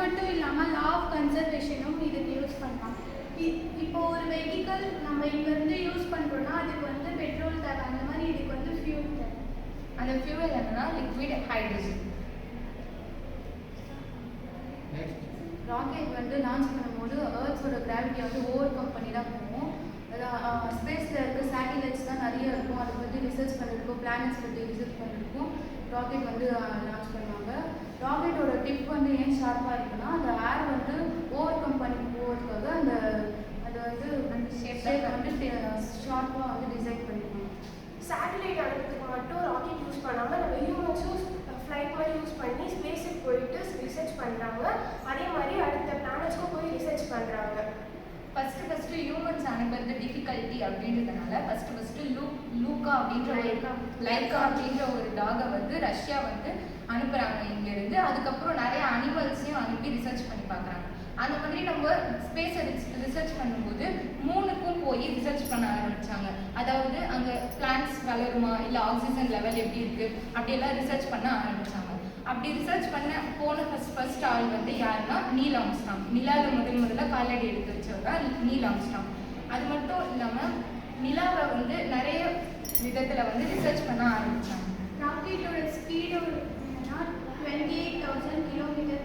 மட்டும் இல்லாமல் law of கன்சர்வேஷனும் இதுக்கு யூஸ் பண்ணலாம். இப்போ ஒரு வெஹிக்கல் நம்ம இங்கேருந்து யூஸ் பண்ணுறோன்னா அதுக்கு வந்து பெட்ரோல் தேவை, அந்த மாதிரி இதுக்கு வந்து ஃபியூல் தேவை. அந்த ஃபியூவல் என்னன்னா லிக்விட் ஹைட்ரஜன். ராக்கெட் வந்து லான்ச் பண்ணும்போது ஏர்த்ஸோட கிராவிட்டியை வந்து ஓவர் கம் பண்ணி தான் போகும். ஸ்பேஸில் இருக்க சேட்டிலைட்ஸ் தான் நிறைய இருக்கும், அதை பற்றி ரிசர்ச் பண்ணியிருக்கோம், பிளானட்ஸ் பற்றி ரிசர்ச் பண்ணியிருக்கோம். ராக்கெட் வந்து லான்ச் பண்ணுவாங்க. ராக்கெட்டோட டிப் வந்து ஏன் ஷார்ப்பாக இருக்குன்னா அந்த ஏர் வந்து ஓவர் கம் பண்ணி போகிறதுக்காக அது வந்து அந்த ஷேப் வந்து ஷார்ப்பாக வந்து டிசைன் பண்ணிருக்காங்க. சேட்டலைட் அனுப்புறதுக்கு மட்டும் ராக்கெட் யூஸ் பண்ணாமல் நம்ம ஹியூமன்ஸும் ஃப்ளைட் மாதிரி யூஸ் பண்ணி ஸ்பேஸுக்கு போயிட்டு ரிசர்ச் பண்ணுறாங்க. அதே மாதிரி அடுத்த பிளானட்ஸ்க்கும் போய் ரிசர்ச் பண்ணுறாங்க. ஃபஸ்ட்டு ஹியூமன்ஸ் அனுப்புறது டிஃபிகல்ட்டி அப்படின்றதுனால ஃபஸ்ட்டு லூக்கா அப்படின்ற லைக்கா அப்படின்ற ஒரு டாகை வந்து ரஷ்யா வந்து அனுப்புகிறாங்க இங்கேருந்து. அதுக்கப்புறம் நிறைய அனிமல்ஸையும் அனுப்பி ரிசர்ச் பண்ணி பார்க்குறாங்க. அந்த மாதிரி நம்ம ஸ்பேஸை ரிசர்ச் பண்ணும்போது மூணுக்கும் போய் ரிசர்ச் பண்ண ஆரம்பித்தாங்க. அதாவது அங்கே பிளான்ட்ஸ் வளருமா, இல்லை ஆக்சிஜன் லெவல் எப்படி இருக்குது, அப்படியெல்லாம் ரிசர்ச் பண்ண ஆரம்பித்தாங்க. அப்படி ரிசர்ச் பண்ண போன ஃபர்ஸ்ட் ஆள் வந்து யாருன்னா நீல் ஆம்ஸ்ட்ராங். நிலாவில் முதல்ல காலடி எடுத்து வச்சவர் தான் நீல் ஆம்ஸ்ட்ராங். அது மட்டும் இல்லாமல் நிலாவை வந்து நிறைய விதத்தில் வந்து ரிசர்ச் பண்ண ஆரம்பித்தாங்க. ராக்கெட்டோட ஸ்பீடு 28,000 கிலோமீட்டர்